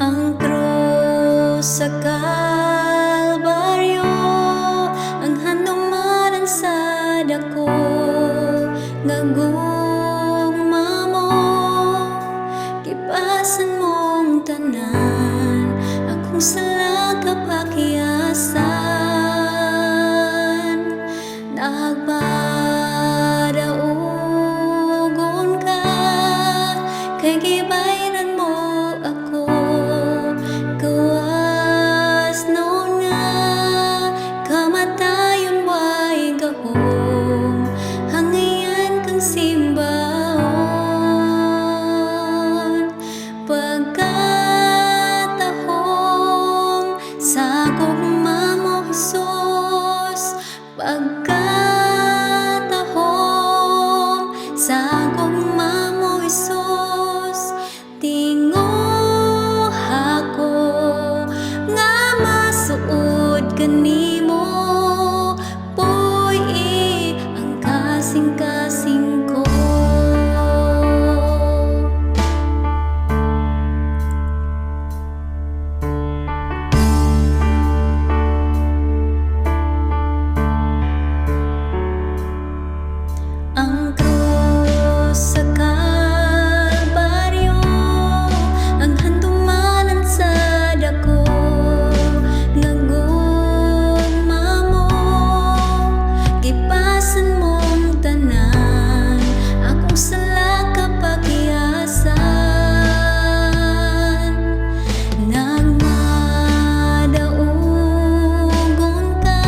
Ang krus sa Kalbaryo, ang handumanan sa dako, ngagugma mo, kipasan mong tanan, akong sala kapakyasan. Nagpadaugon ka, kay gibayran mo ako, gawas noon nga, kamatayon way gahom, hangayan kang simbahon. Pagkatahong sa gugma mo, Jesus, pagkatahong sa gugma mo, Jesus, tinguh ako nga masuod kanimo, puy ang kasing-kasing ko. Ang krus sa Kalbaryo, ang handumanan sa dako, ngagugma mo, gipasan mong tanan, akong sala kapakyasan. Nagmadaugon ka,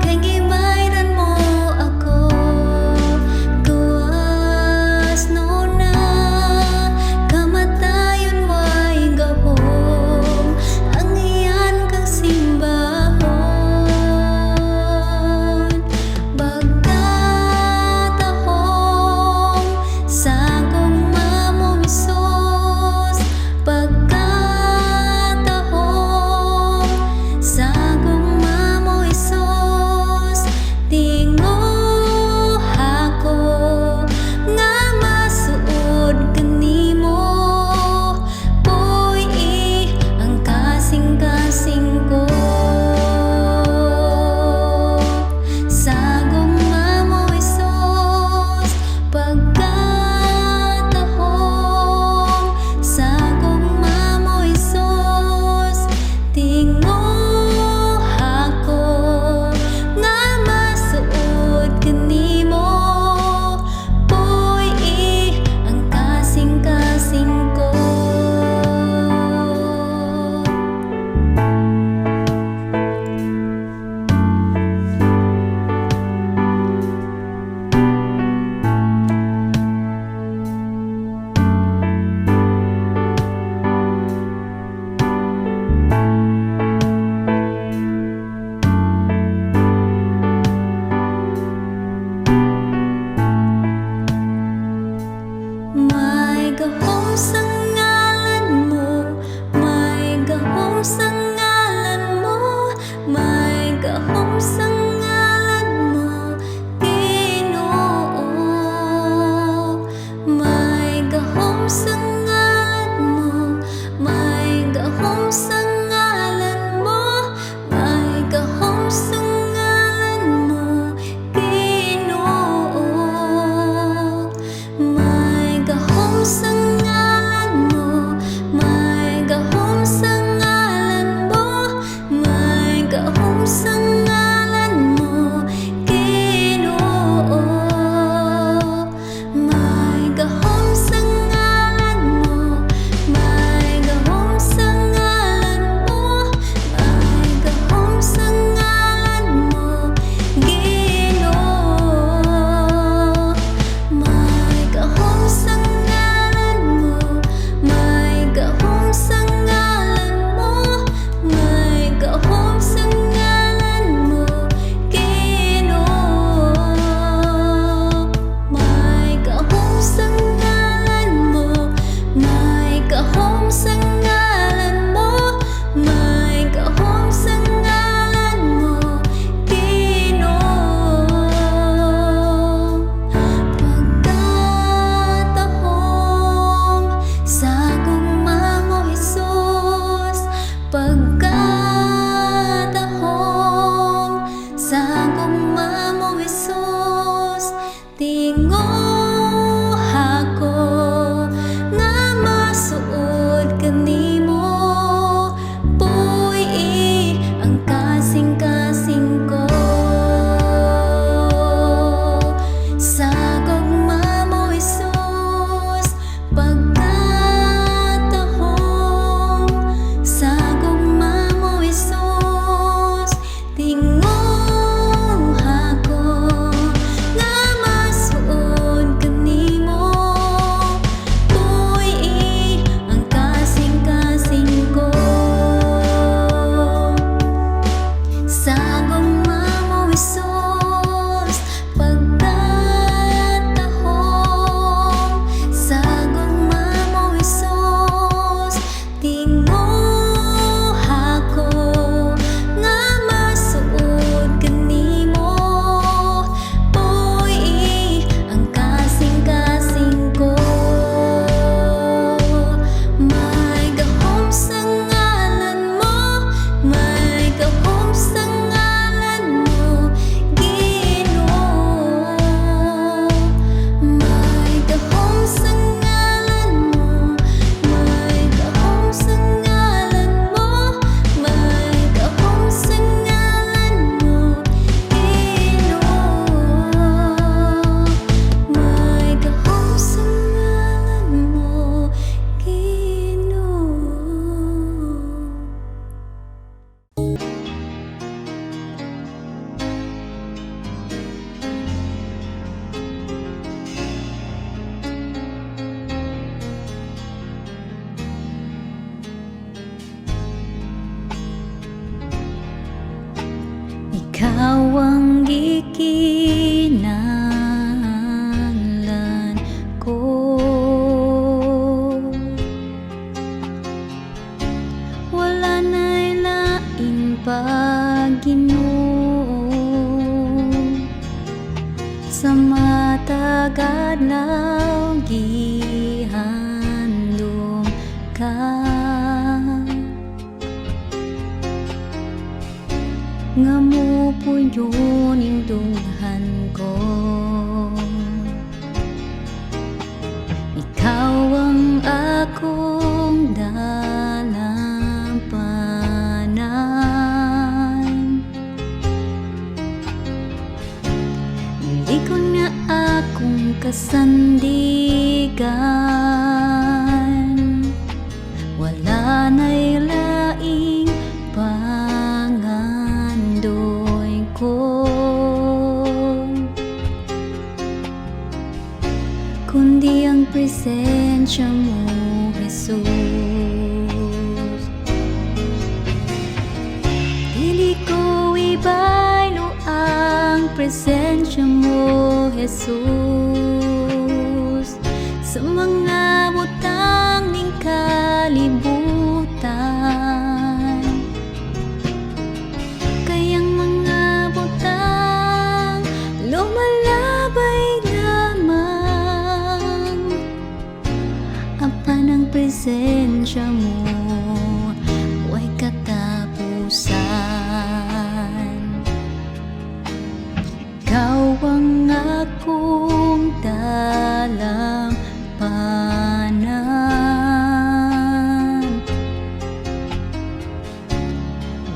kay gibayran mo ako, gawas noon na, kamatayon way gahom, hangayan kang simbahon. Pagkatahong sa gugma mo, Jesus, pagkatahong sa gugma mo, Jesus, tinguh ako nga masuod kanimo, puy ang kasing-kasing ko. Sa gugma mo, Jesus, pagkatahong sa gugma mo, Jesus, tinguh ako nga masuod kanimo, puy ang kasing-kasing ko. May gahom sa ngalan mo, may gahom sa ngalan mo, may gahom sa ngalan mo, Ginoo. May gahom sa ngalan mo, may gahom sa ngalan mo, may gahom sa ngalan mo, Ginoo. May gahom sa ngalan kinahanglan ko. Wala na'y lain pa, Ginoo, sa matag adlaw gihandom ka, nga mupuyon indunghan ko. Ikaw ang akong dalampanan, likod nga akong kasandigan. Wala na'y laing pangandoy ko, kundi ang presensya mo, Jesus. Dili ko ibaylo ang presensya mo, Jesus, sa mga butang ning kalibutan. Kayang mga butang lumalabay lamang, apan ang presensya mo way katapusan. Ikaw ang akong dalampanan,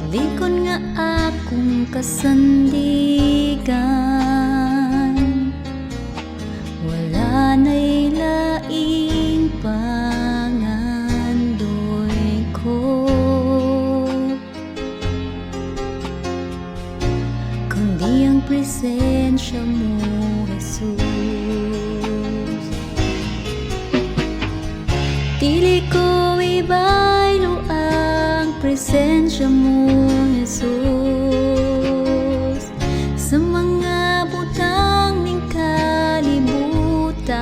likod nga akong kasandigan. Wala na'y laing pangandoy ko, kundi ang presensya mo, Jesus. Dili ko ibaylo ang presensya mo, Jesus, sa mga butang ning kalibutan.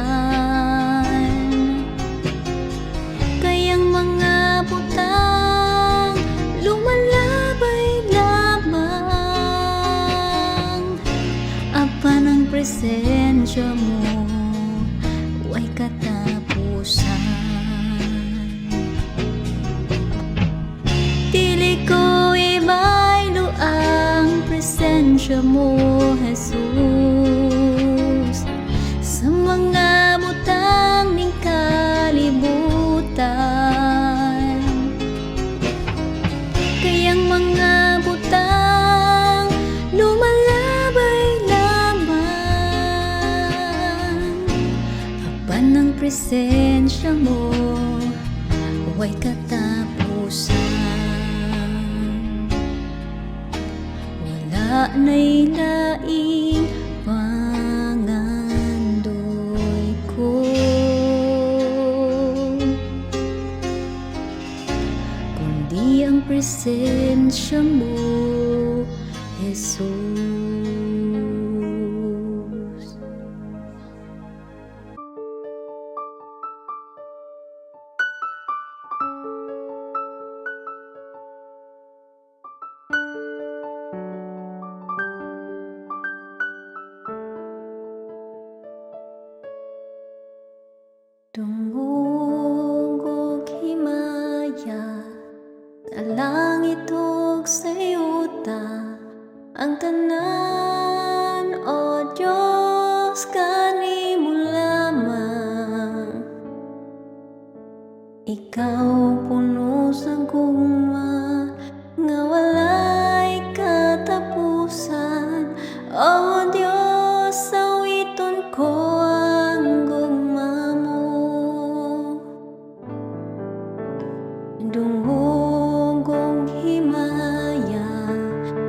Kayang mga butang lumalabay lamang, apan ang presensya mo way katapusan. Dili ko ibaylo ang presensya mo, Jesus, sa mga butang ning kalibutan. Kayang mga butang lumalabay lamang, apan ang presensya mo way katapusan. Wala na'y laing pangandoy ko, kundi ang presensya mo, Jesus. Dungog himaya sa langit ug sa yuta, ang tanan, o Diyos, kanimo lamang. Ikaw puno sa gugma nga walay katapusan, o Diyos, sawiton ko ang gugma mo. Dungog himaya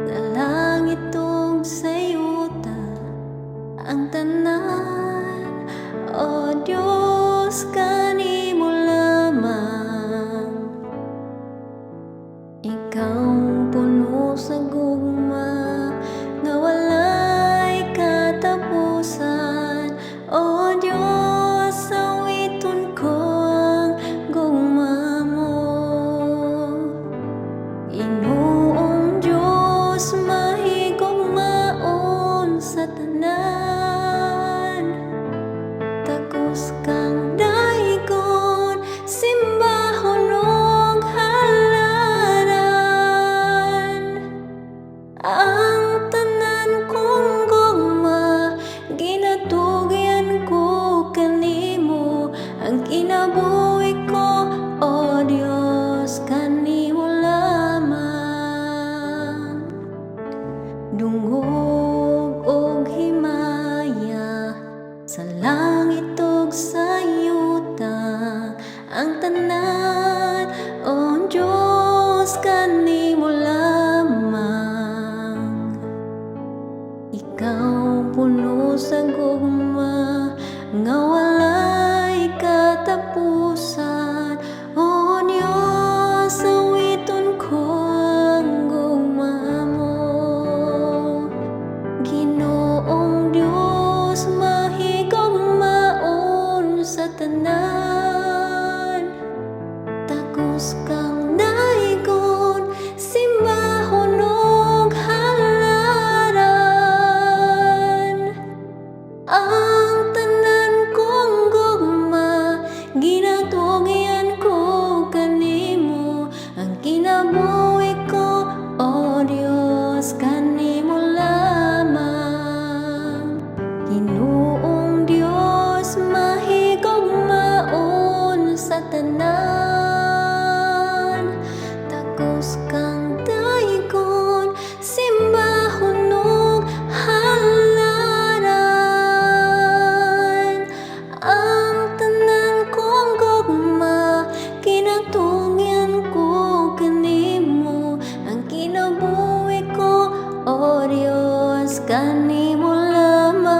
sa langit ug sa yuta, ang tanan, o Diyos, kanimo lamang. Ikaw puno kinabuhi ko, O Diyos, kanimo lamang. Dungog og himaya sa langit ug sa yuta, ang tanan, O Diyos, kanimo lamang. Ikaw puno sa gugma nga walay katapusan, O Diyos, sawiton ko ang gugma mo. Ginoong Diyos, mahigugmaon sa tanan, takos kang daigon, simbahon ug halaran. Ang tanan kong gugma, ginatugyan ko kanimo, ang kinabuhi ko, O Diyos, kanimo lamang. Ginoong Diyos, mahigugmaon sa tanan, takos kang daigon, simbahon ug halaran. Ang tanan kong gugma, kinatungyan ko kanimo, ang kinabuhi ko, O Diyos, kanimo lamang.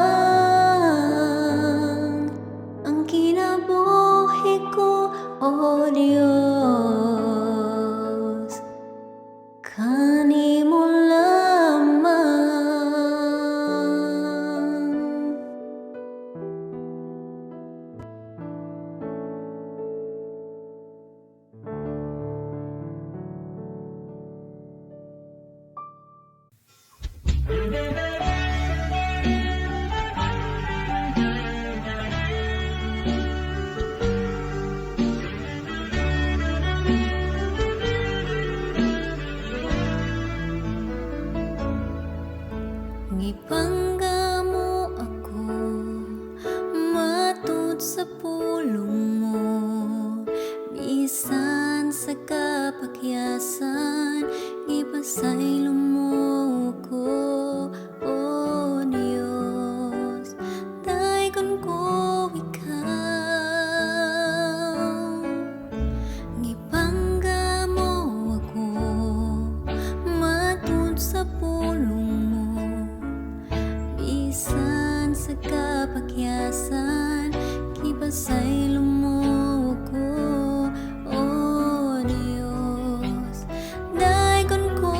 Ang kinabuhi ko, O Diyos, kanimo lamang. Gipangga mo ako matud sa pulong mo, bisan sa kapakyasan, gipasaylo mo ko, O Diyos, dayon ko ikaw. Gipangga mo ako matud sa pulong mo, bisan sa kapakyasan, gipasaylo mo ko, O Diyos, dayon ko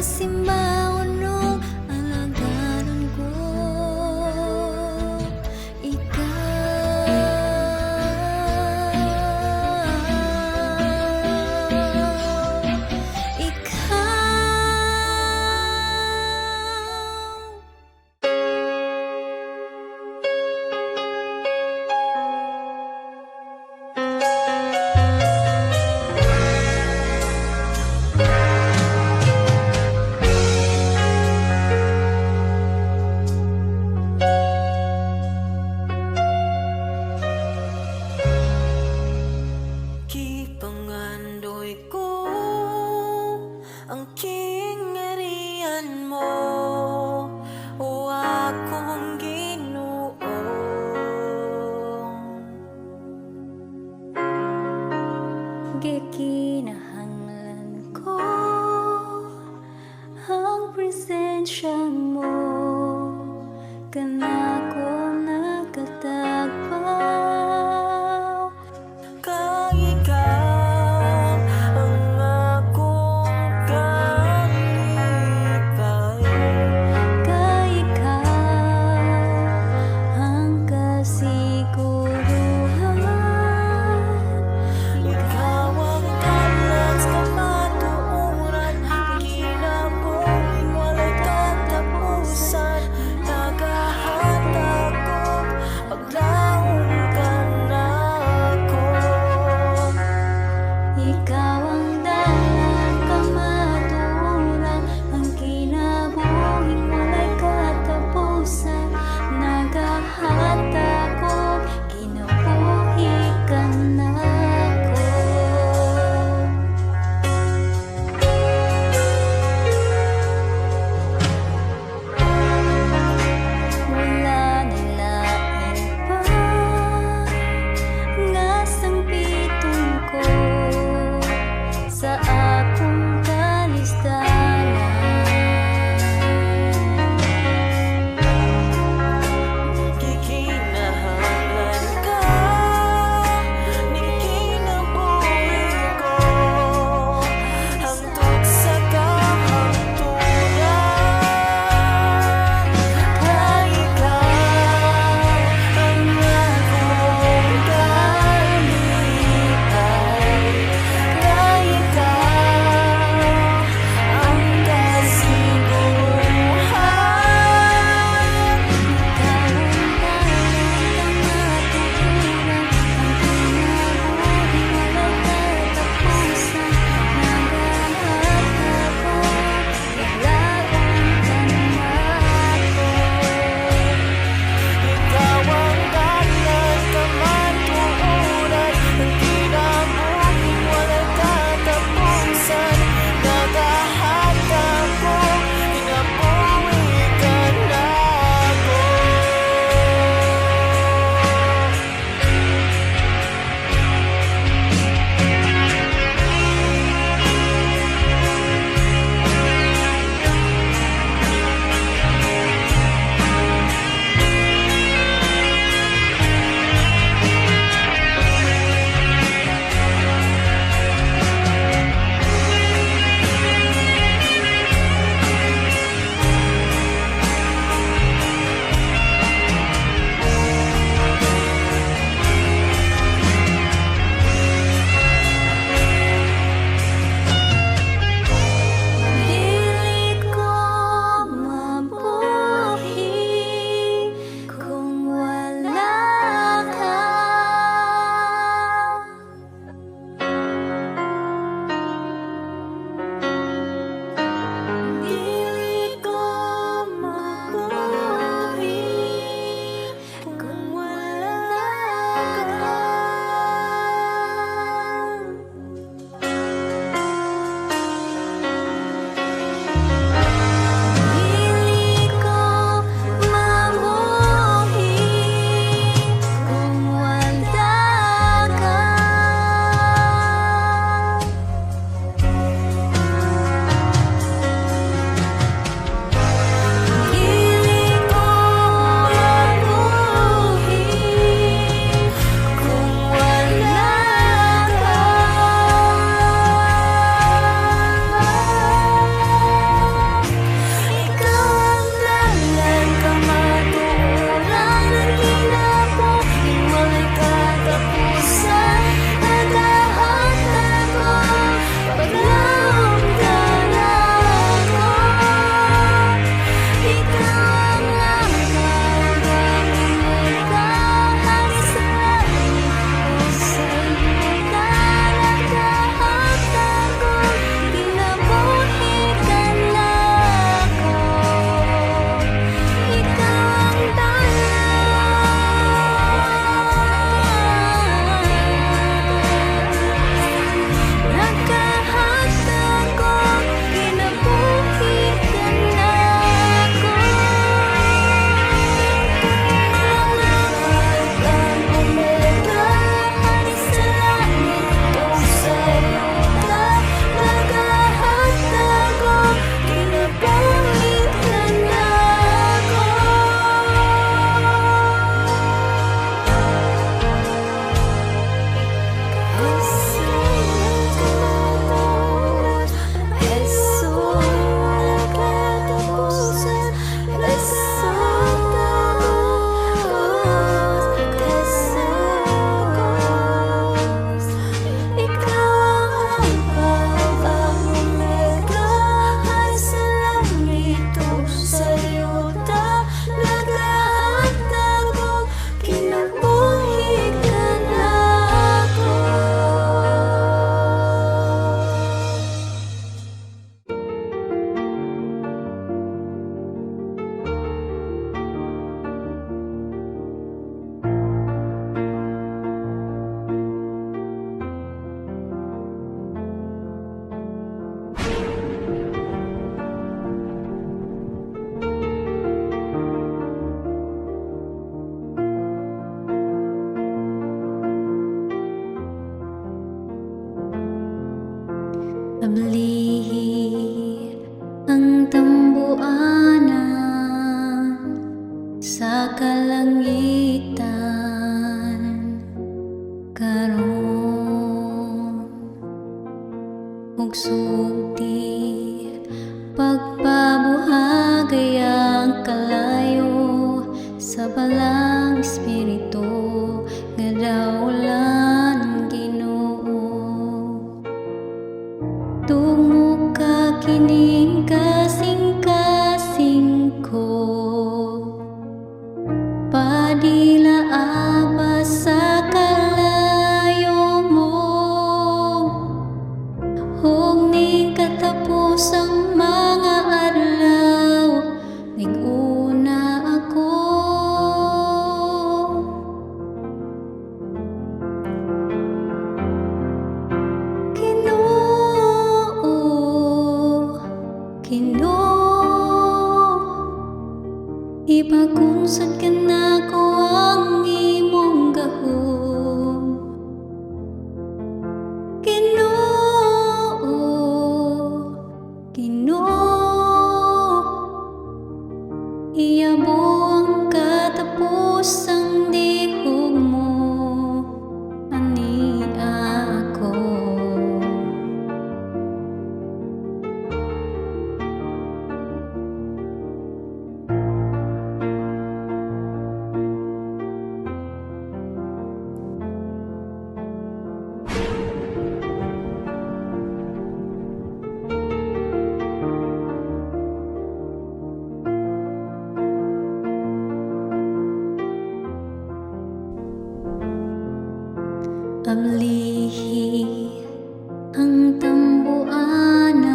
kasimbawan nung alagaran ko. Kipangandoy ko ang kingarian mo, o akong Ginoo. Gikinahanglan ko ang presensya mo, kanako nagkatagpaw. Kay ikaw ang akong kalipay, Kay ikaw ang kasiguruhan. ikaw ang kalas kamatuoran, kinabuhi walay katapusan. Ablihi ang tambuanan sa kalangitan karon, ug sugdi pagpabuhagay ang kalayo sa balang espiritu nga daulan Ginoo. Tungo ka kining kasing-kasing ko, padila abas sa kalayo mo, hug ning katapusang mga adlaw ning-una ako. Ipakunsad ka na ko ang imong gahom, Ginoo, Ginoo. Iyabo ang katapusang dihog mo, ani ako. Ablihi ang tambuanan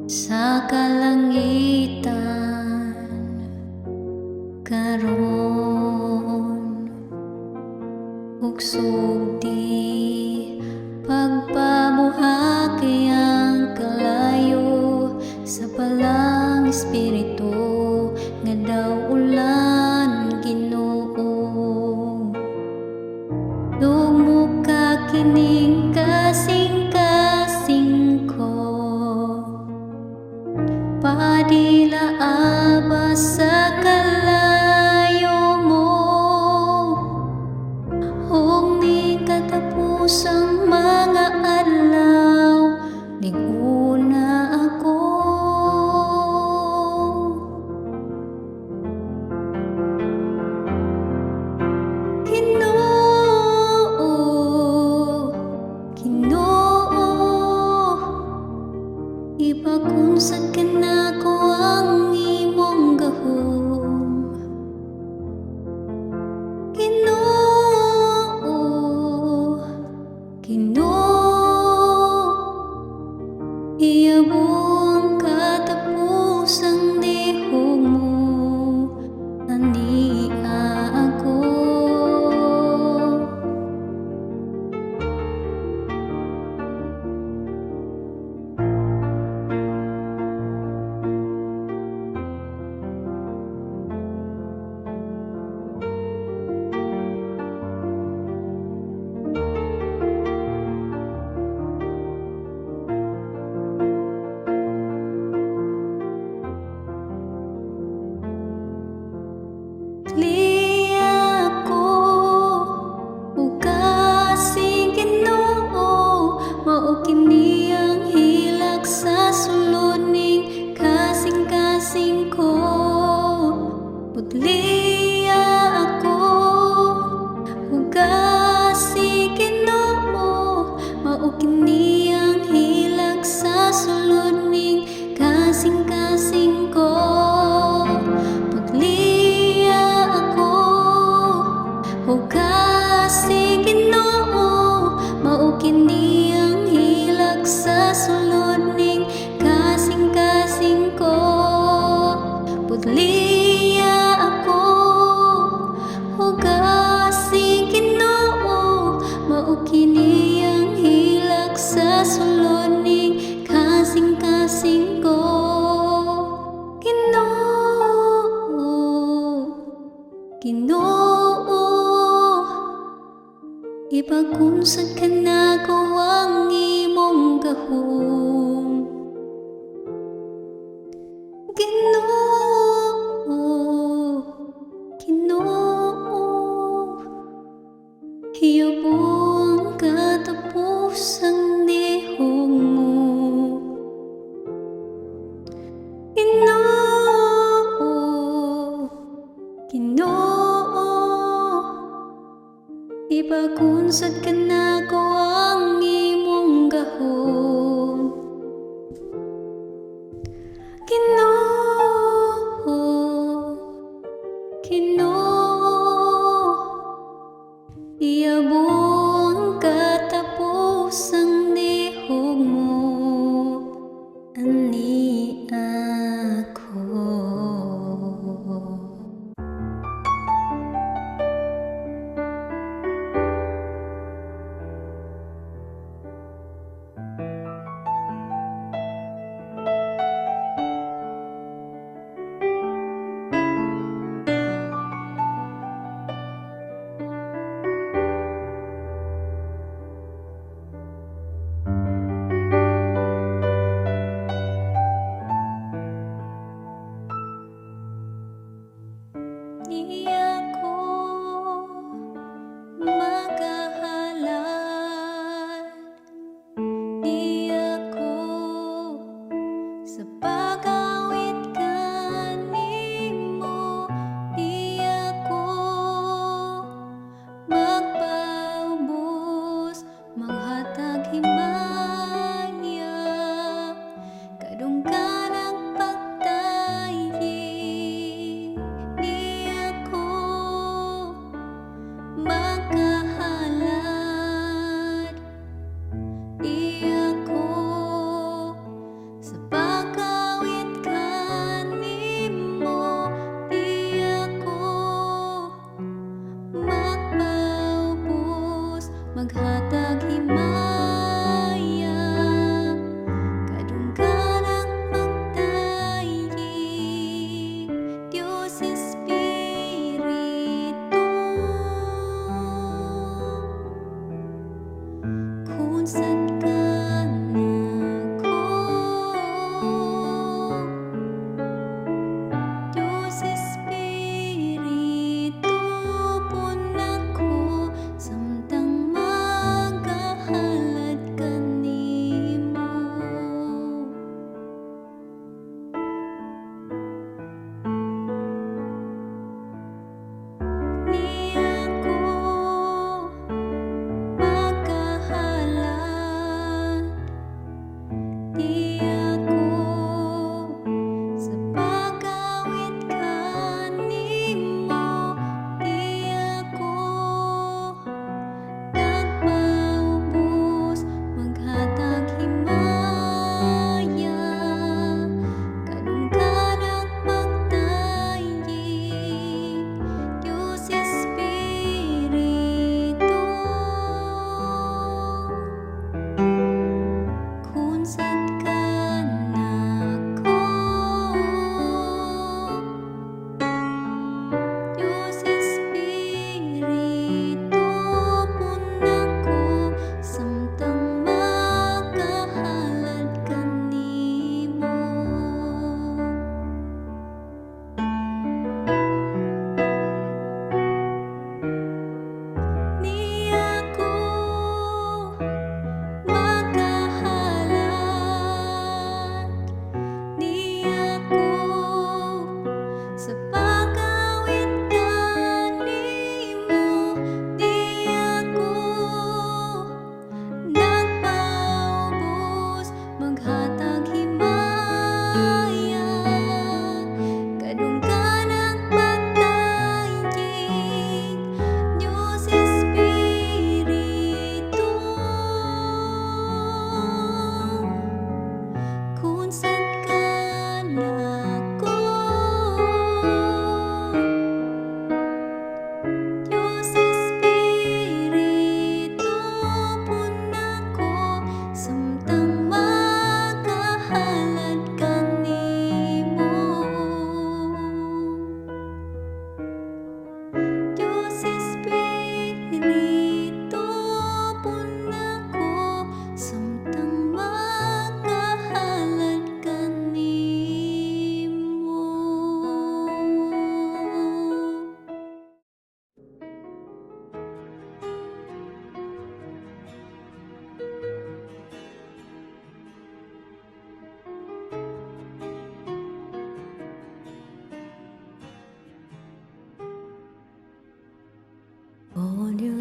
sa kalangitan karon, ug sugdi pagpabuhagay ang kalayo sa balang espiritu nga daulan Ginoo. Tungo ka kining kasing-kasing ko, padila abas sa kalayo mo, hug ning katapusang mga adlaw ning-una ako. Ipakunsad ka na ko ang imong gahom, Ginoo, Ginoo. Iyabo ang katapusang dihog mo, ani ako. Liya ko ugasing Ginoo, mao kini ang hilak sa sulod ning kasing-kasing ko. Liya ako ugasing Ginoo, mao kini ang hilak sa sulod ning kasing-kasing ko. Kasi Ginoo, mao kini ang hilak sa sulod ning kasing-kasing ko. Pudliya ako, kasi Ginoo, mao kini ang hilak sa sulod ning kasing-kasing ko. Ginoo, ipakunsad ka na ko ang imong gahom. Ginoo, Ginoo, hiyabong katapusang nihong mo. Ginoo, Ginoo, ipagunsad ka na ko ang imong gahom. Ginoo, Ginoo, iyabong katapusang nihong mo. Ani ako. Di ako magahalad, di ako sa pag-awit kanimo, di ako magpaubos, maghatag himaya, kadung ka nagpagtayi. Di ako magkahalad, di ako sa pag-awit kanimo, di ako magpaubos, maghatag himaya, kadung ka nagpagtayi. Diyos Espiritu, kunsad ka nako. Diyos Espiritu, punako, samtang magahalad kanimo. Di ako magkahalad,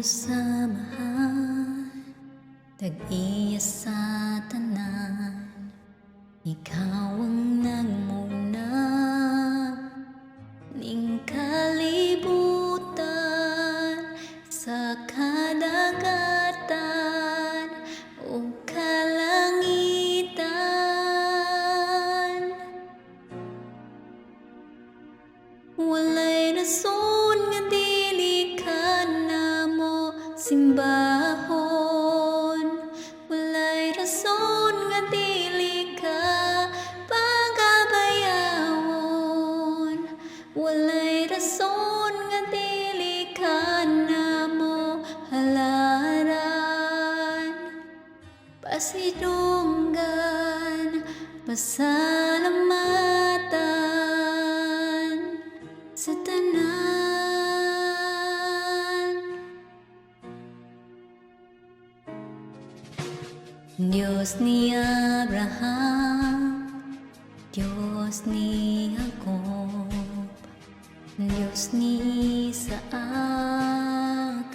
samahan, tag-iya sa tanan. Ikaw ang nagmuna ning kalibutan sa kadagatan o kalangitan. Walay rason nga dili ka namo simbahon. Walay rason nga dili ka pagabayawon. Walay rason nga dili ka namo halaran. Pasidunggan, pasalamatan sa tanan. Diyos ni Abraham, Diyos ni Jacob, Diyos ni Isaac,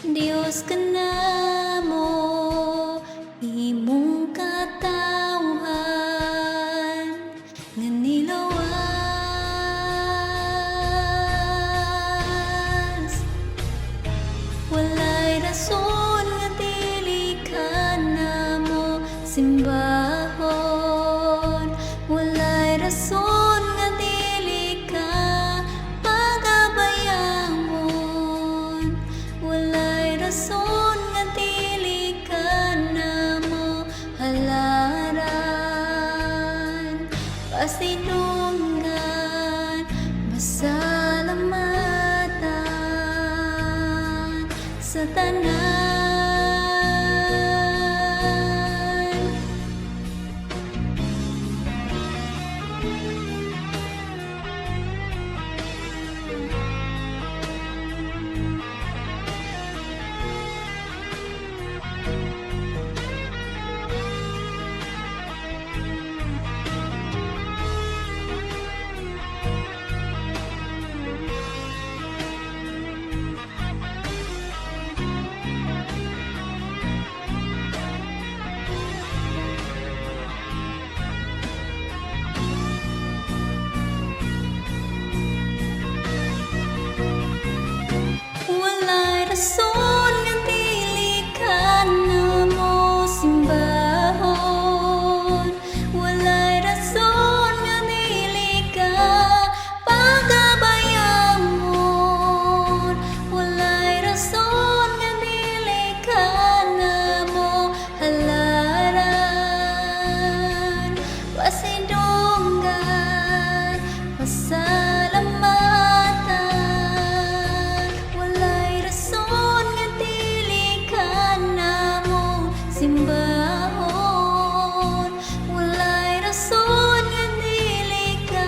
Diyos ka namo, imong katawhan nga nilawas. Walay rason nga dili ka namo simbahon. Walay rason nga dili ka pagabayawon. Walay rason nga dili ka namo halaran. Pasidunggan, pasalamatan sa tanan. Walay rason nga dili ka namo simbahon. Walay rason nga dili ka pagabayawon. Walay rason nga dili ka namo halaran. Pasidunggan, pasalamatan. Walay rason nga dili ka namo simbahon. Walay rason nga dili ka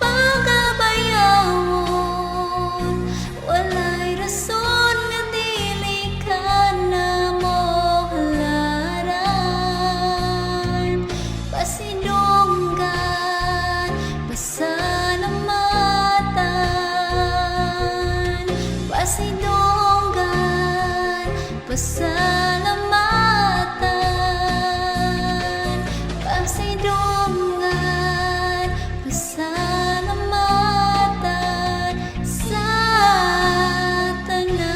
pagabayawon. Walay rason nga dili ka namo halaran. Pasidunggan, pasalamatan. Pasidunggan, pasalamatan. Pasidunggan, pasalamatan sa tanan.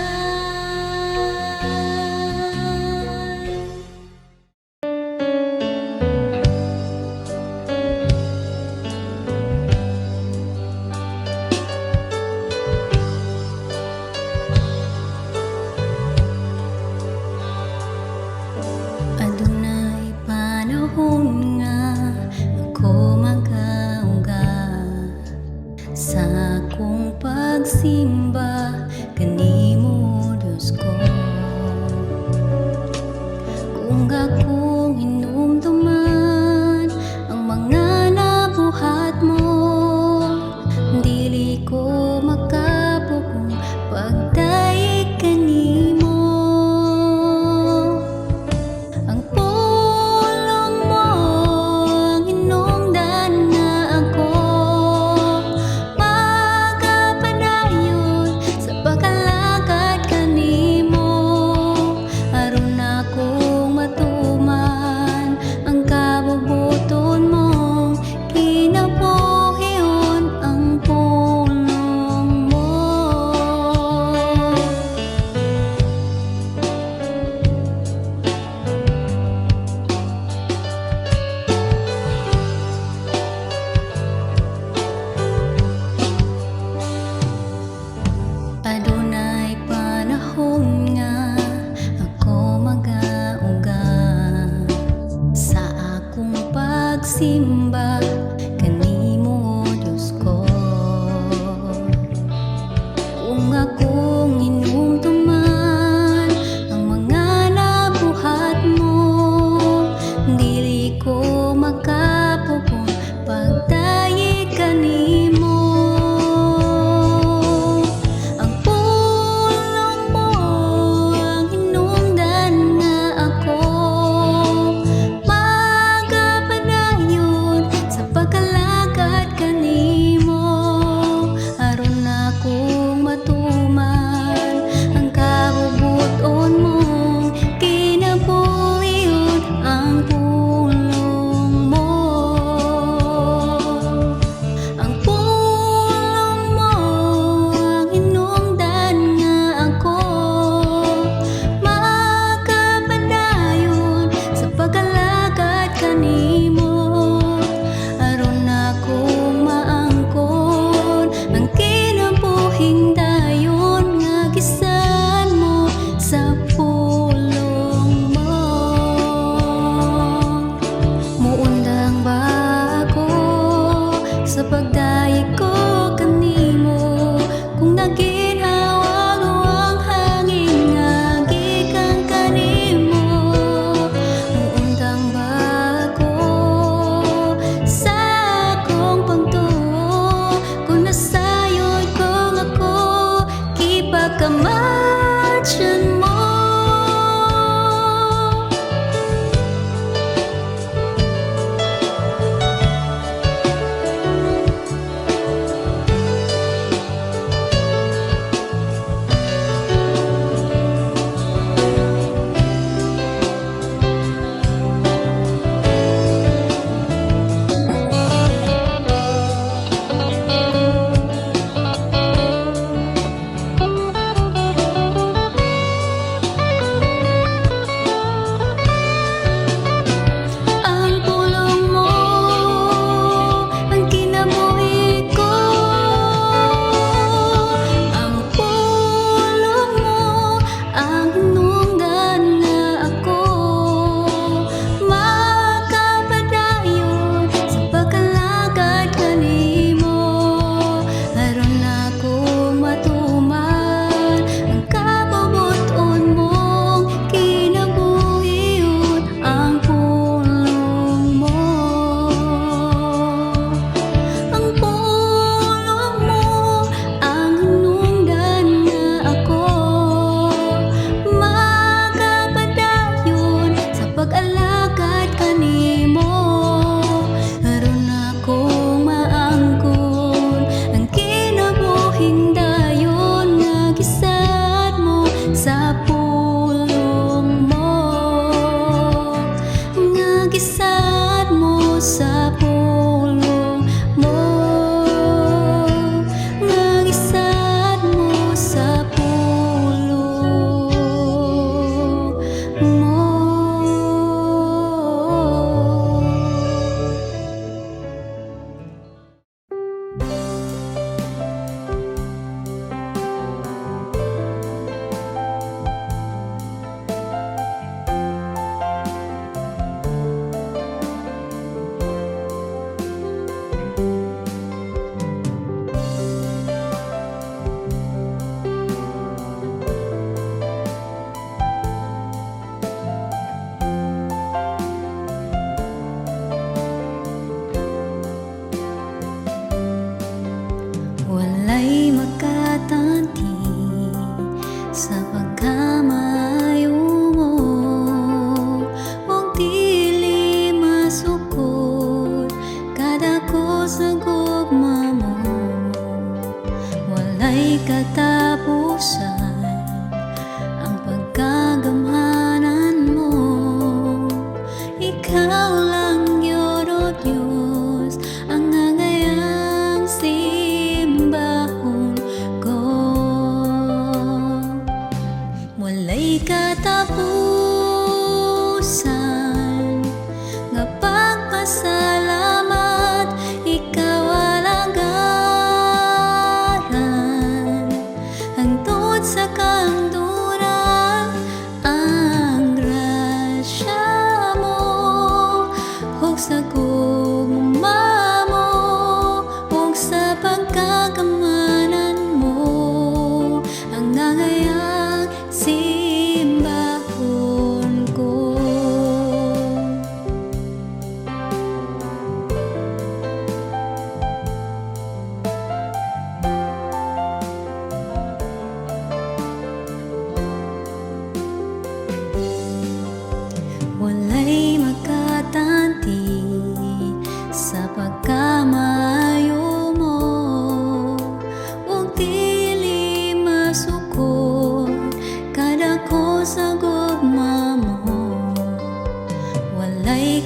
Adunay panahon nga ako magauga sa akong pagsimba kanimo, Diyos ko. Kung akong hinumduman ang mga nabuhat mo, dili ko makapugong pagdaig kanimo. Ang pulong mo ang hinungdan nga ako magapadayon sa pagkalagad magsimba kanimo Diyos ko. Kung akong inumtuman ang mga nabuhat mo, dili ko makapupong pagtayi kanimo. Ang pulong mo ang hinungdan nga ako magapadayon sa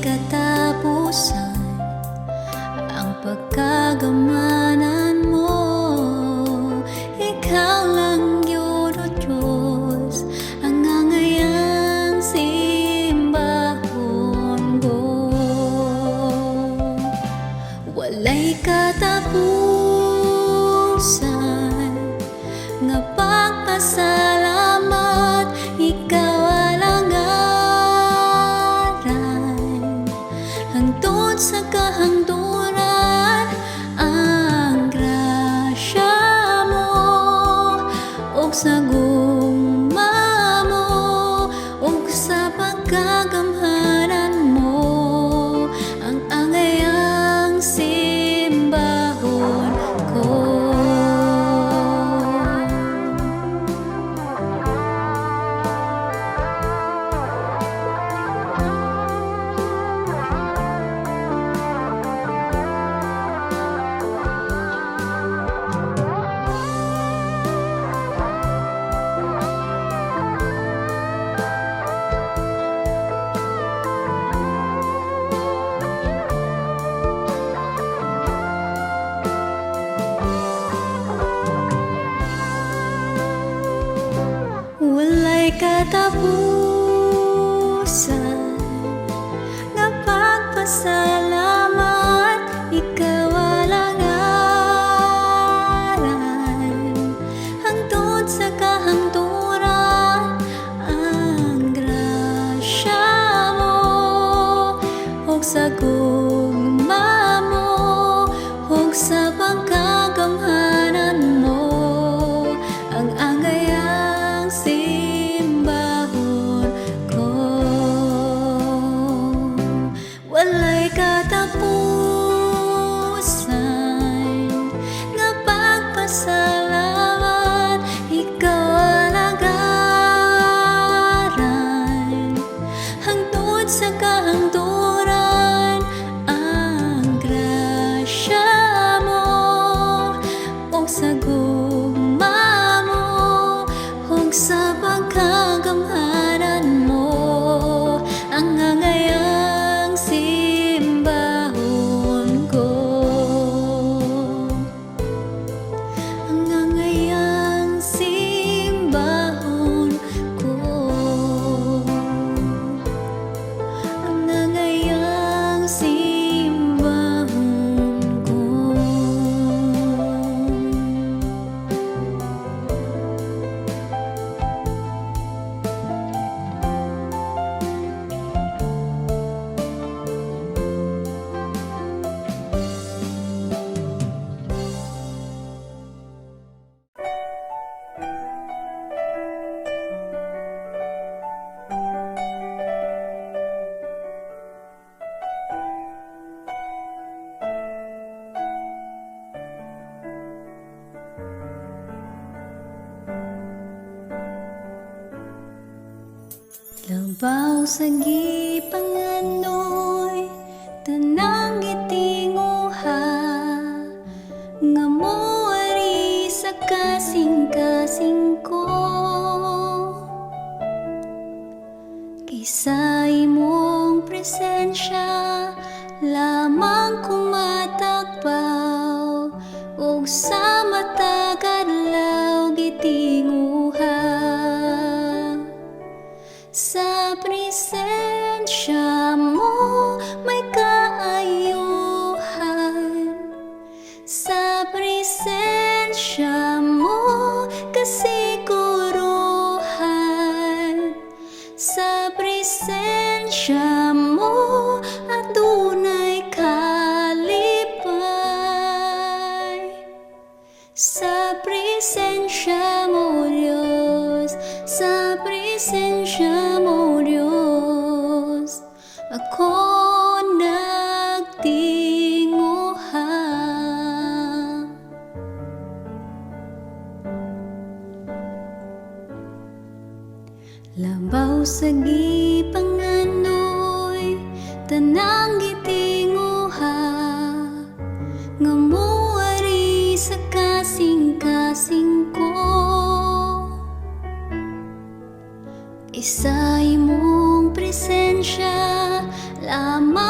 katapusan ang pagkagamanan mo. Ikaw lang yun, O Diyos, ang angayang simbahon ko. Walay katapusan nga pagpasalamat, ikaw alang aran hangtod sa kahangturan. Ang grasya mo ug sa gugma mo ug sa pagkagamhanan mo, ang angayang simbahon ko. Walay katapusan nga pagpasalamat, ikaw alang aran hangtod sa kahangturan. Ang grasya mo ug sa gugma mo ug sa pagkagamhanan mo, ang angayang simbahon ko. Walay katapusan nga pagpasalamat, ikaw alang aran hangtod sa kahangturan. Ang grasya mo ug sa gugma mo ug sa pagkagamhanan mo, ang angayang simbahon ko. Ang angayang simbahon ko. Ang angayang simbahon ko. Labaw sa gipanganoy, tanang gitinguha, nga moari sa kasing-kasing ko. Kaysa imong presensya, lamang kumatakbaw, ug sa matag adlaw gitinguha. Sa presensya mo may kaayuhan, sa presensya mo kasiguruhan, sa presensya mo adunay kalipay. Sa presensya mo, Diyos, sa presensya mo, Diyos, ako nagtinguha. Labaw sa gipanganoy, tanang gitinguha, nga moari sa kasing-kasing ko. Isa imong presensya lamang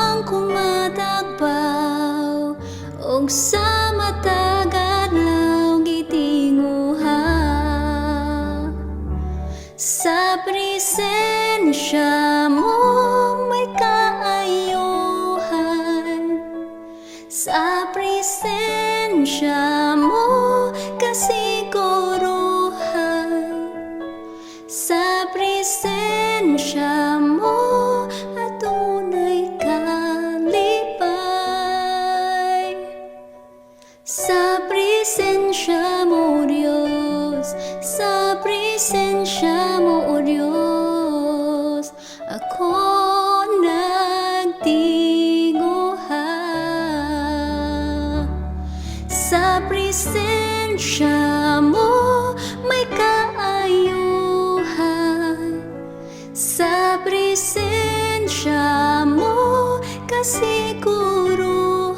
presensya mo kasiguruhan,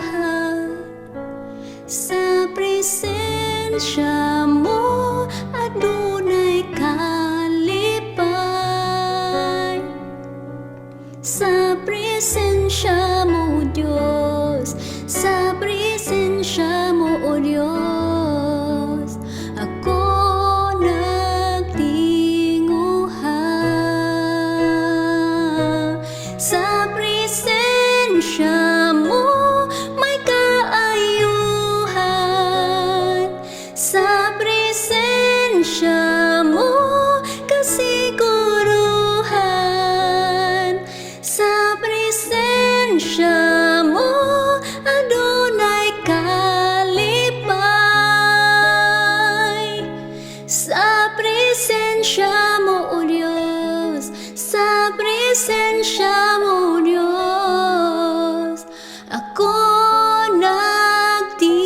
sa presensya mo adunay kalipay, sa presensya mo Diyos, sa presensya mo o Diyos, ako nagtinguha. Sa presensya mo may kaayuhan, sa presensya mo kasiguruhan, sa presensya mo adunay kalipay, sa presensya mo o Diyos, sa presensya mo o Diyos, ako nagtinguha.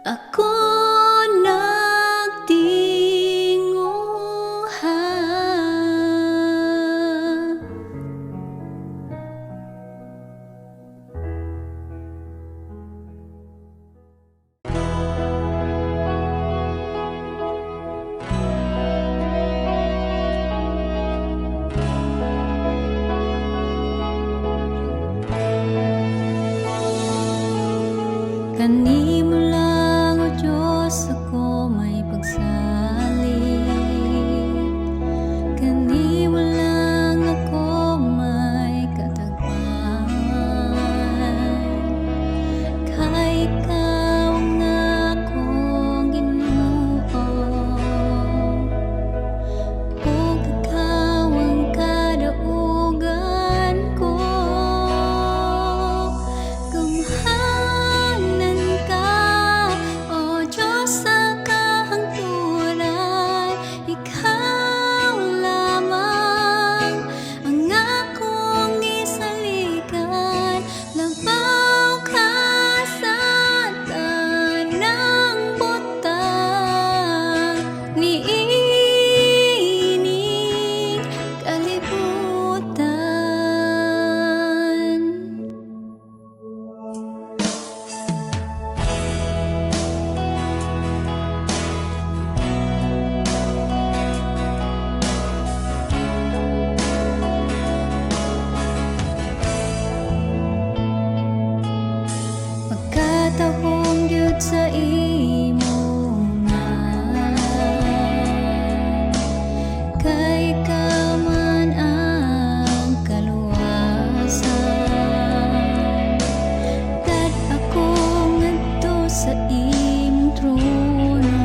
Ako nagtinguha. Kanimo lang o Diyos ako may pagsalit, kanimo lang ako may katagpan, kay ikaw ang akong Ginoo, ug ikaw ang kadaugan ko. Gamhanan ka, O Diyos, sa kahangturan, ikaw lamang ang akong gisalikan. Labaw ka sa tanang butang, niining kalibutan. Pagkatahong gyud sa imo nga, kay ikaw man ang kaluwasan. Dad ako ngadto sa imong trono,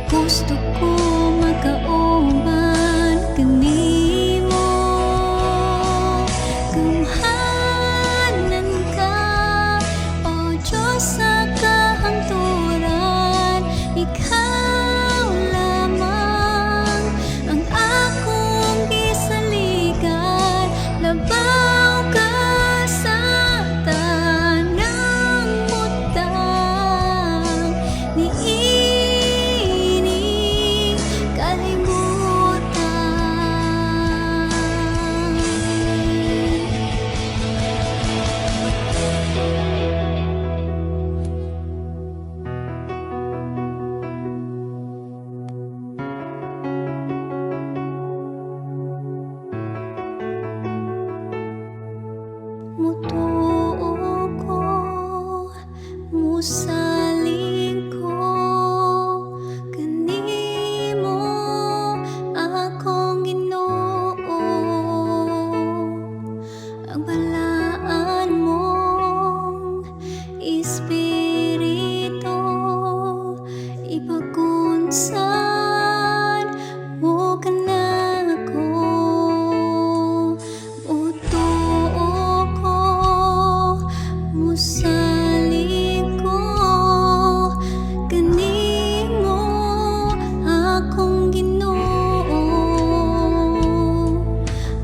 gusto ko makauban kanimo. Gamhanan ka, O Diyos, sa kahangturan, ikaw lamang ang akong gisalikan. Labaw ka sa tanang butang, niining kalibutan. Mutuo ko, musaling ko, kanimo akong Ginoo. Ang balaan mong Espiritu, ipagunsan mo kanako. Mutuo ko, musaling ko, kanimo akong Ginoo.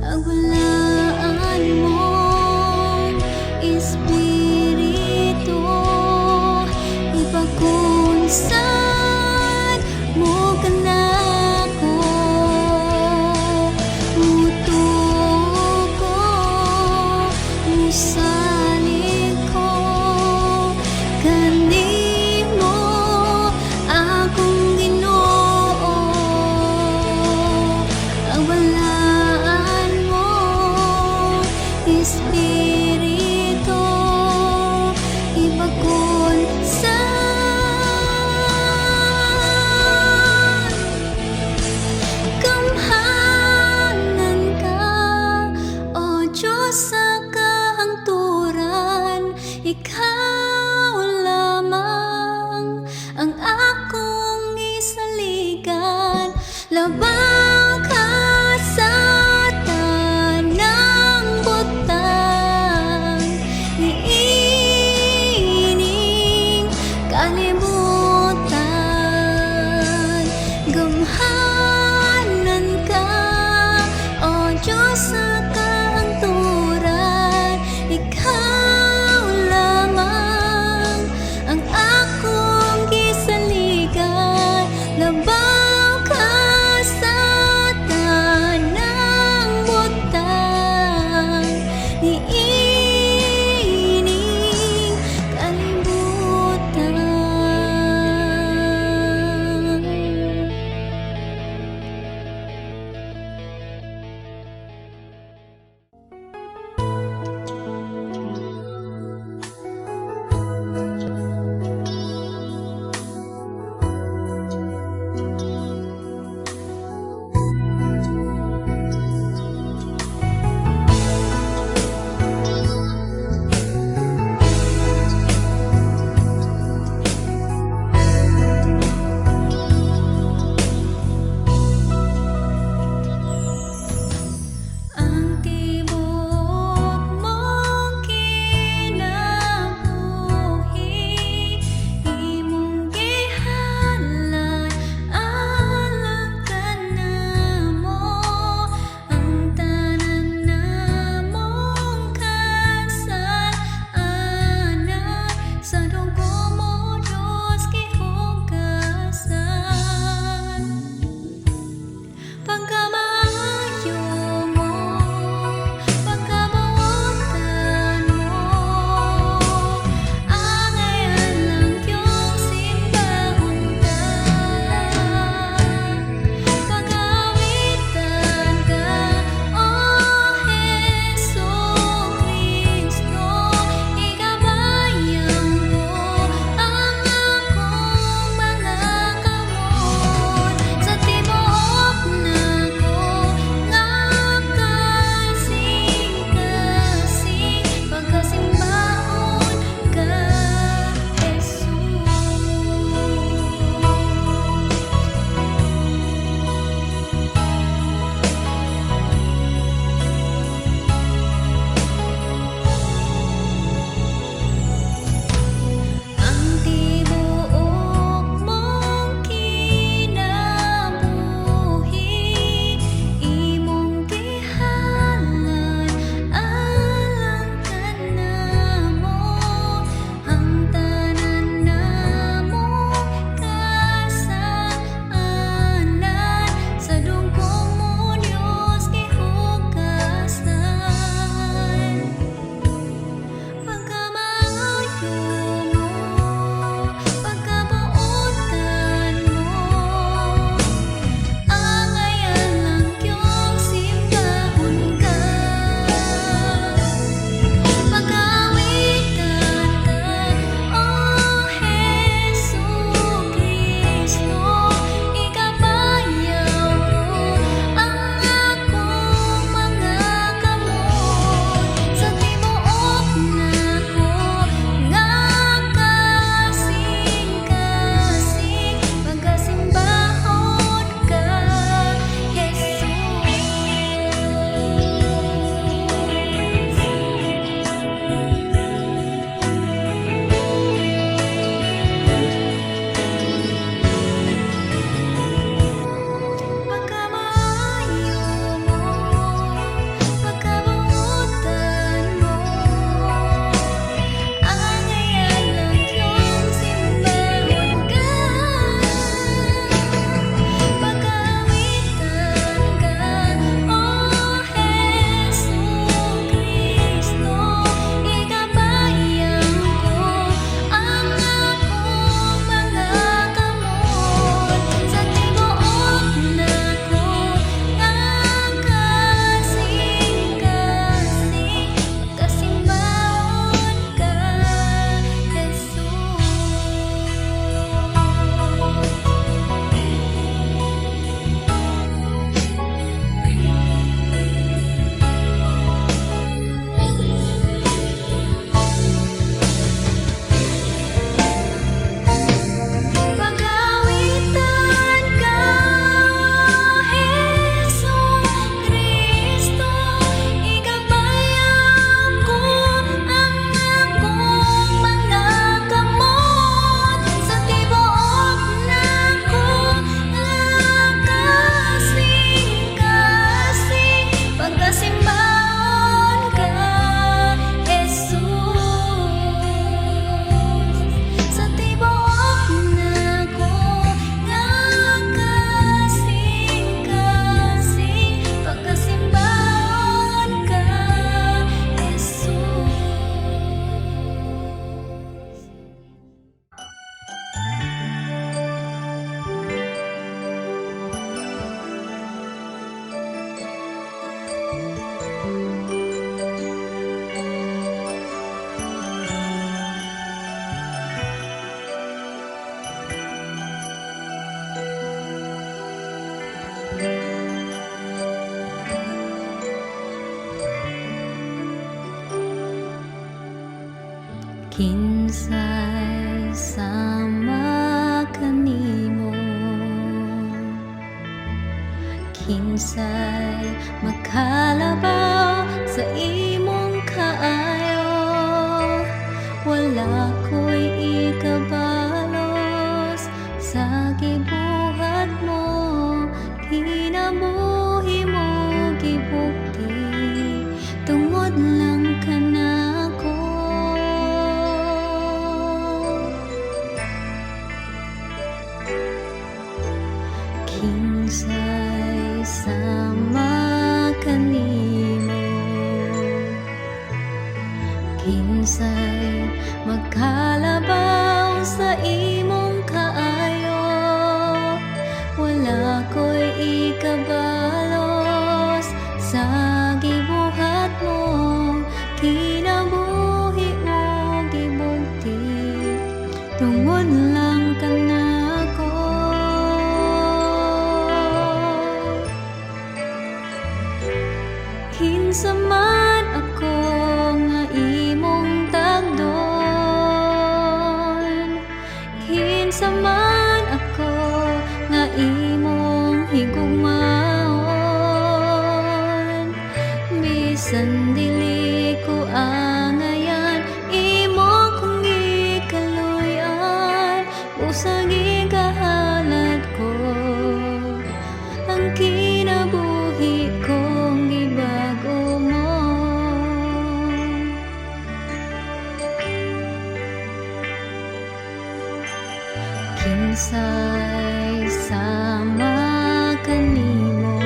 Ang balaan mong Espiritu, ipagunsan akong gisaligan. Labaw ka sa tanang butang, niining kalibutan. Gamhanan ka, o Diyos sa kaangturan. Ikaw lamang ang akong gisaligan. Labaw ka sa Kinsay sama kanimo, kinsay makalabaw sa imong kaayo. Wala ko'y ikabalos sa gibuhat mo, kinabuhi mo gibukti, tungod lang kanako. Kinsay sama kanimo, kinsay magkalabaw sa imong kaayo. Wala ko'y ikabalos sa gibuhat mo, kinabuhi mo gibugti, tungod lang kanako. Kinsa man ako nga imong tagdon, kinsa man ako nga imong higugmaon, bisan dili ko angayan imo kong gikaluyan, usag ikahalad ko ang kinabuhi kong gibago mo. Kinsay sama kanimo,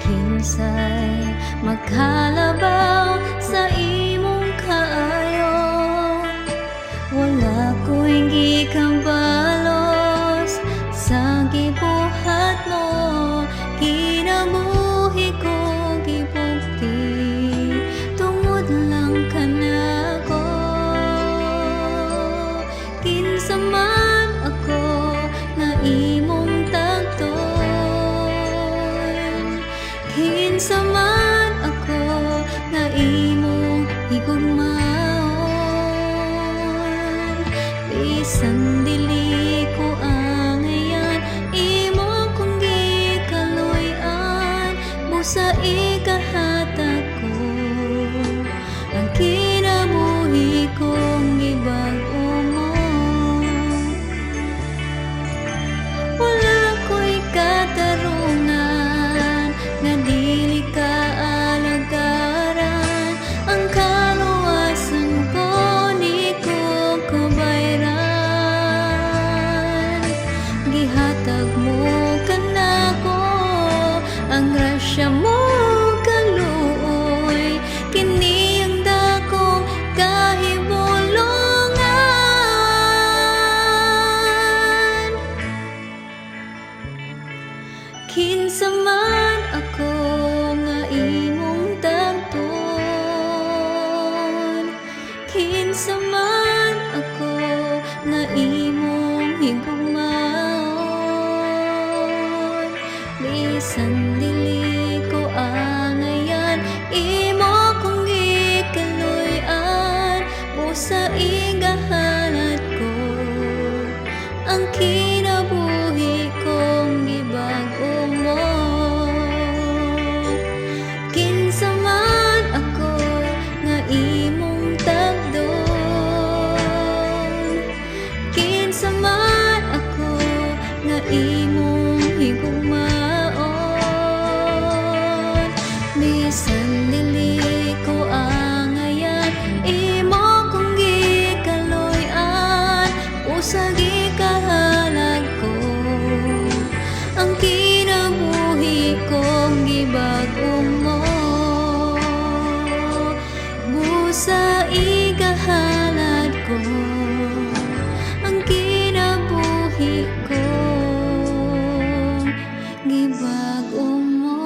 kinsay magkalabaw sa imong kaayo. Wala ko'y gikabalos sa gibuhat mo, kinabuhi ko gibukti, tungod lang kanako. Kinsa man ako nga imong tagton, kinsa man ako nga imong higugmaon, bisan dili ko angayan imo kong gikaluyan, busa ikahatag ko ang kinabuhi kong gibago mo. Wala ko'y katarungan nga dili ka alagaran, ang kaluwasan ko di ko kabayran. Gihatag mo kanako ang grasya mo kaluoy, kini ang dakong kahibulongan. Kinsa man ako nga imong tagton, kinsa man ako nga imong higugmaon, bisan dili ko angayan imo kong gikaluyan, busa igahalad ko ang kinabuhi kong gibago mo. Kinsa man ako nga imong tagdon, kinsa man ako nga imong higugmaon, bisan dili ko angayan imo kong gikaluyan, usag ikahalad ko ang kinabuhi kong gibago mo. Busa ikahalad ko ang kinabuhi kong gibago mo.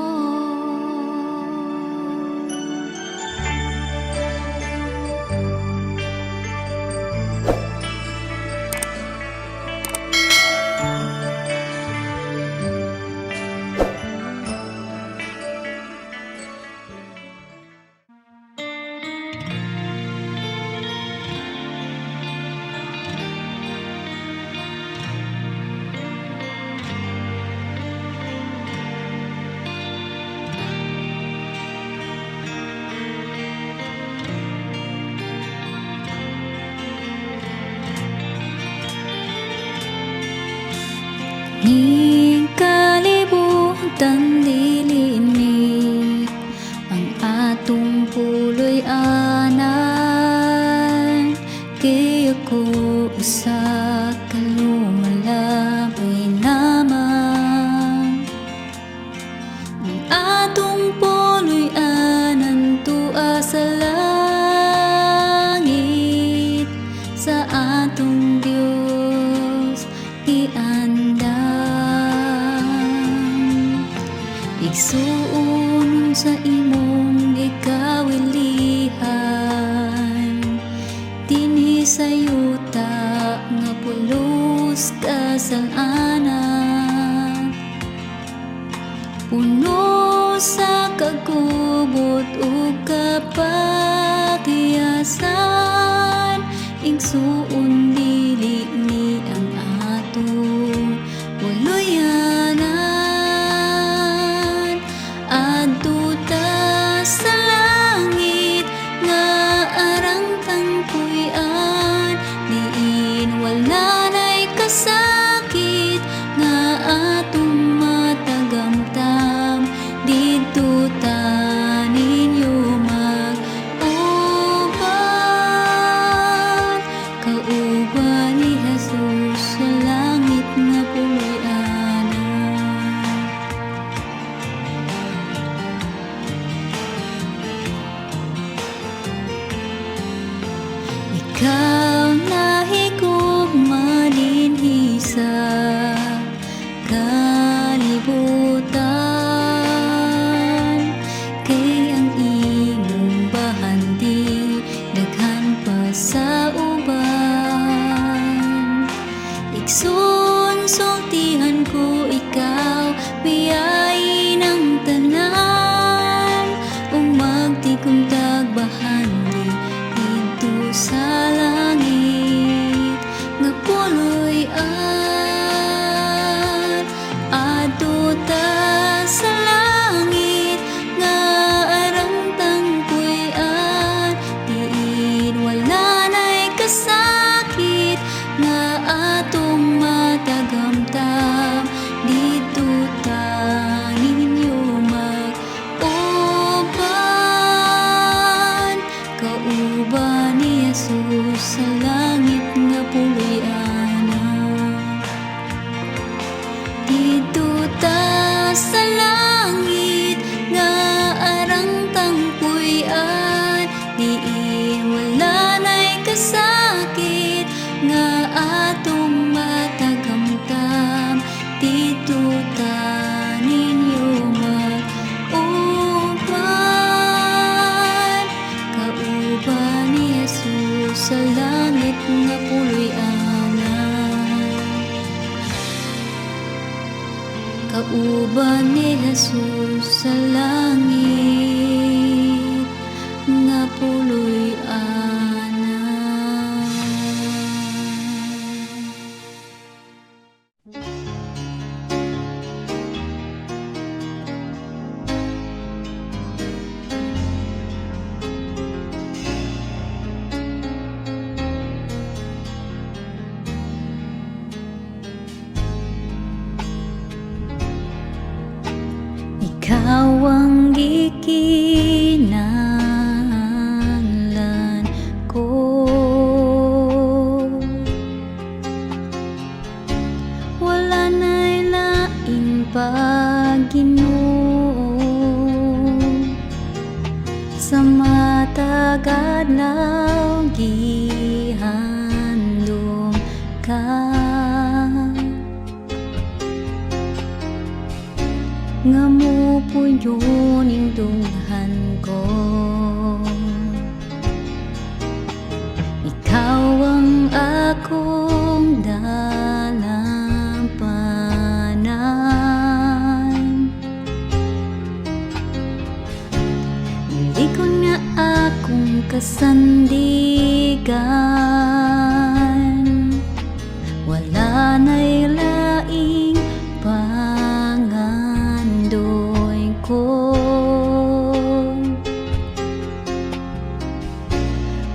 Ning kalibutan dilinit ang atong puloy anan, kay ako usa ka lumalabay naman. Ang atong puloy anan tua sa langit, sa atong Dios iandam. Igsuon sa imong gikawilihan, dinhi sa yuta nga pulos kasalanan. Puno sa kagubot ug kapakiyasan, igsuon dili ni ang atong puluyanan. Adto ta sa langit nga arang tangpuy-an, diin wala nay kasakit nga atong matagamtam. Didto ta ninyo mag-uban, kauban ni Jesus sa langit nga puloy-anan. Ikaw nahigugma dinhi sa kalibutan, kay ang imong bahandi daghan pa sa uban. Igsunsultihan ko ikaw, biyay ng tanan, ug magtigom tagbahandi dito sa langit nga puloy-an. Adto ta sa langit nga arang tangpuy-an, diin wala nay kasakit nga atong matagamtam. Dito ta ninyo mag-uban, kauban ni Jesus sa langit nga puloy-anan. Dito ta sa langit nga arang tangpuy-an, diin wala nay kasakit nga atong matagamtam. Dito ta ninyo mag-uban, kauban ni Jesus sa langit nga puloy-anan. Kauban ni Jesus sa langit nga puloy-anan. Ikaw ang gikinahanglan ko, wala na'y lain pa, Ginoo. Sa matag adlaw gihandom ka, nga mupuyo ning dunghan ko. Ikaw ang akong dalampanan, hindi ko na akong kasandigan. Wala na'y laing pangandoy ko,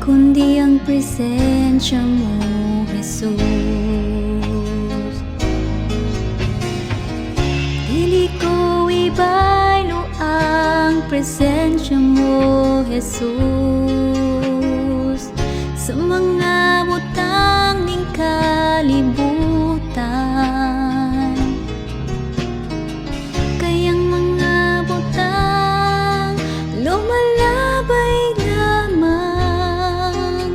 kundi ang presensya mo, Jesus. presensya mo, Jesus, sa mga butang ng kalibutan. Kayang mga butang lumalabay lamang,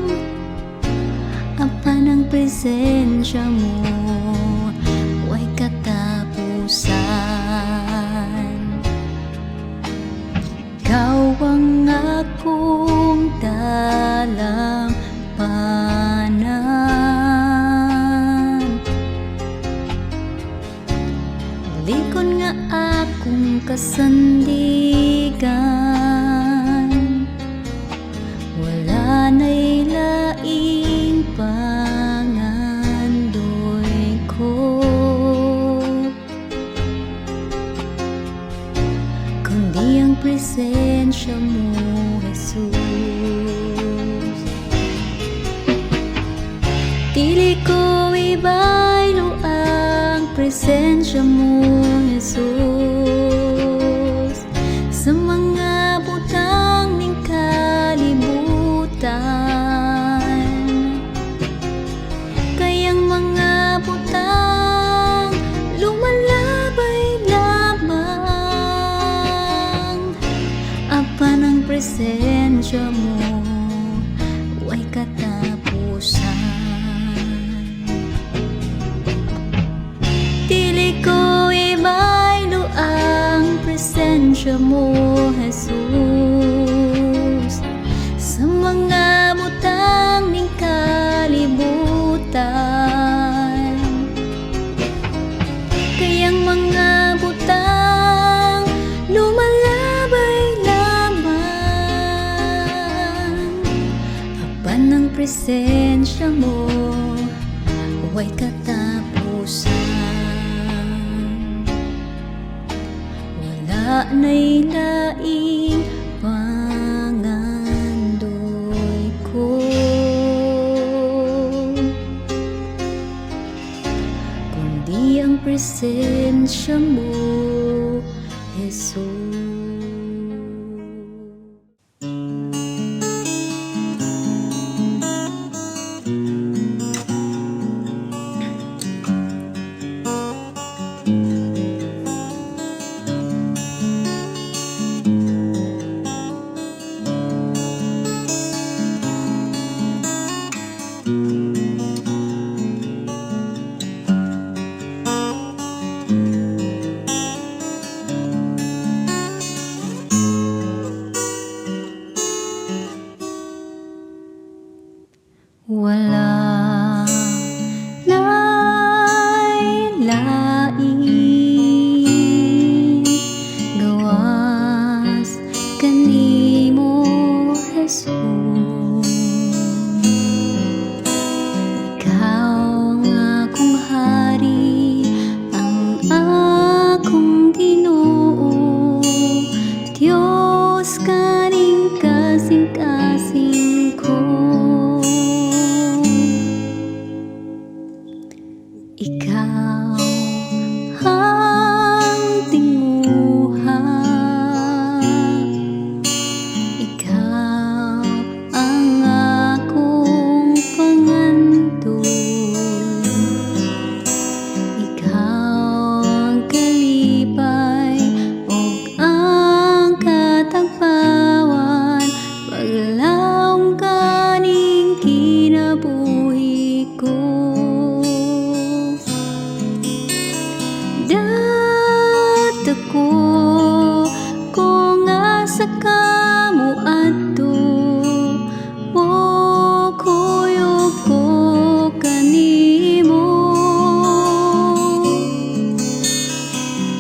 apan ang presensya mo huwag katapusan. Ikaw ang akong dalampanan, likod nga akong kasandigan. Wala na'y laing pangandoy ko, kundi ang presensya mo, Jesus. Dili ko ibaylo ang presensya mo, Jesus, sa mga butang ng kalibutan. Kayang mga butang lumalabay lamang, apan ang presensya mo huwag katapusan. Dili ko ibaylo ang presensya mo, Jesus, sa mga butang ng kalibutan. Kayang mga butang lumalabay lamang, apan ang presensya mo huwag katapusan. Wala na'y laing pangandoy ko, kundi ang presensya mo, Jesus. Wala lain-lain gawas kanimo, Jesus. Ikaw ang akong hari, ang akong Ginoo, Diyos kaning kasing-kasing ko. Ikaw ang tinguha, ikaw ang akong pangandoy, ikaw ang kalipay ug ang katagpawan, paglaom kaning kinabuhi ko. Data ko kung asa ka mo adto, o kuyog ko kanimo.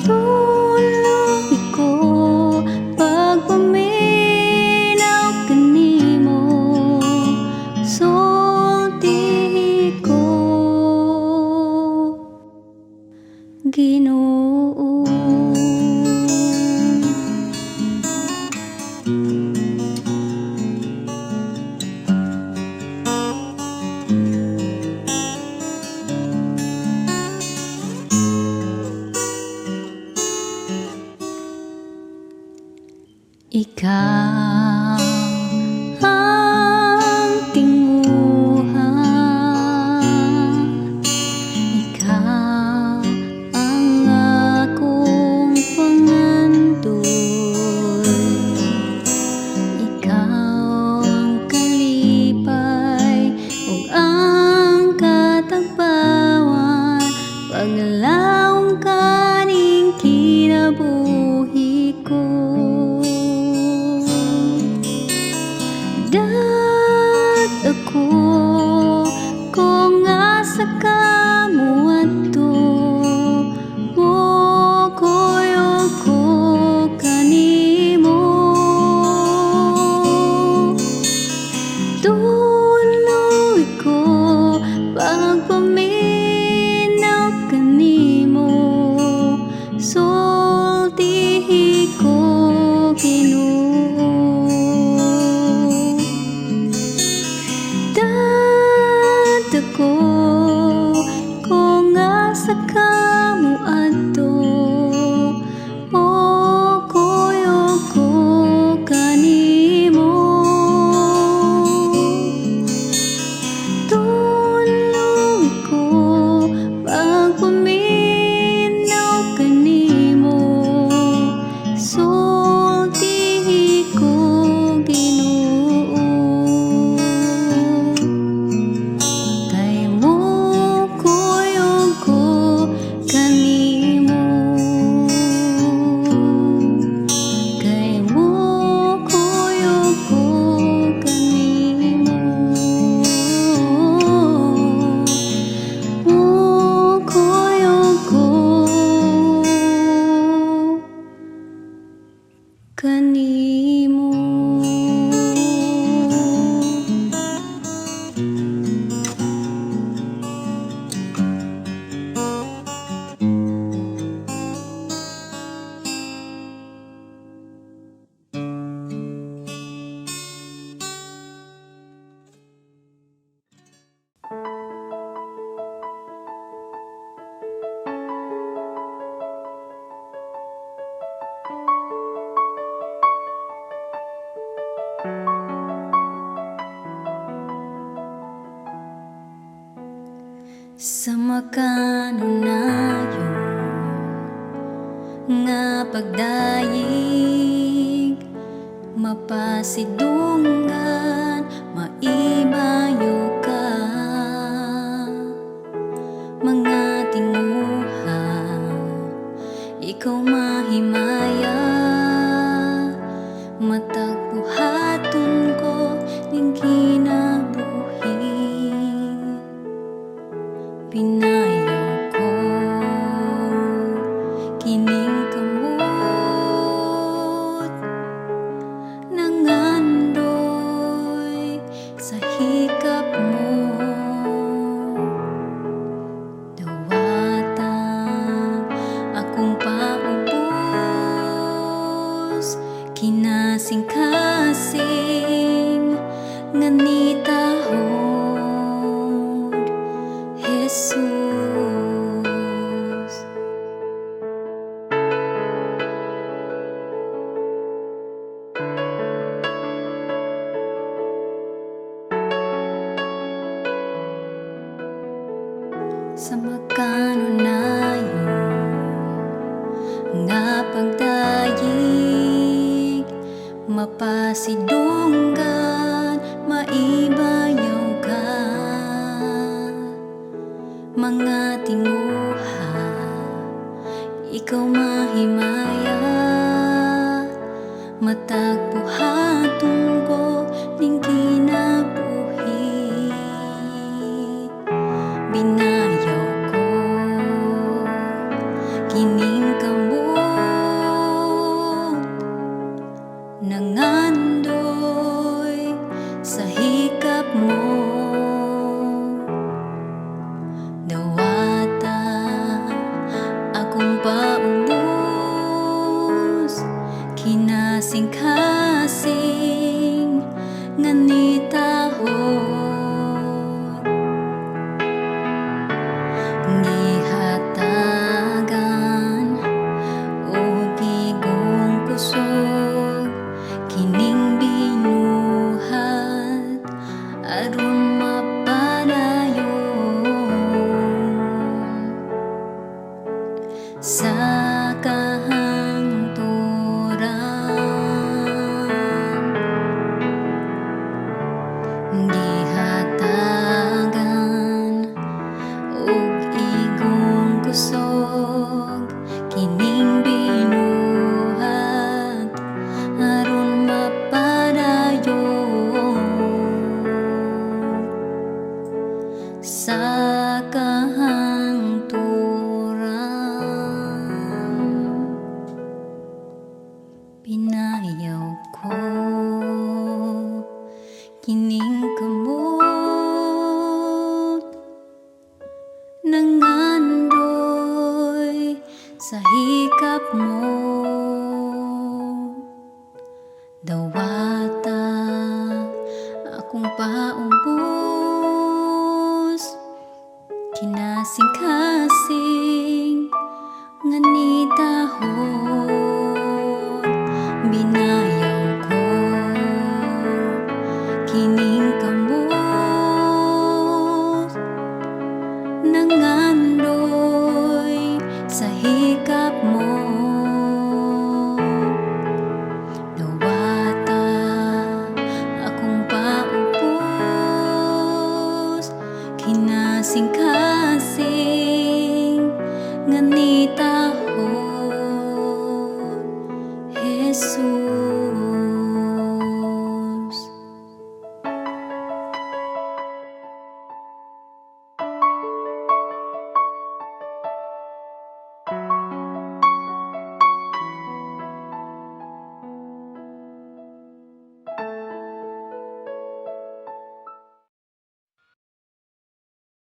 Tuloy ko pagpaminaw kanimo, sulti ko, Ginoo. Ikaw ang tinguhan, ikaw ang akong pangandoy, ikaw ang kalipay ug ang katagpawan, paglaong kaning kinabuhi ko. Dat ako kung asa ka mo adto, mo koyo ko kanimo. Tuloy ko pagpaminaw kanimo, sultihi ko Ginoo. Ko kung asa ka mo adto, mo koyo ko kanimo. Tuloy ko pagpaminaw kanimo, sultihi ko Ginoo. Kanimo. Sa makanunayon nga pagdayeg, mapasidungan, maibayo ka, mga tinguha, ikaw mahimaya, matag buhaton ko ning kinabuhi. Pinayo ko kining kamot, nangandoy sa hikap mo. Dawata akong paubos, kinasing-kasing nganitahon Jesus. Sa makanunayon nga pagdayeg, mapasidunggan, maibayaw ka, mga tinguha, ikaw mahimaya, matag buhaton ko ning kinabuhi. Binayaw ko kining kamot, nangandoy sa hikap mo. Dawata akong paubos, kinasing-kasing sa kahangturan. Gihatagan ug igong kusog kining binuhat aron mapadayon sa kahangturan. Pinayaw ko kining kamot nangandoy sa hikap mo. Dawata akong paubos kinasing-kasing nga nitahon. Binayaw ko kining kamot nangandoy sa hikap mo.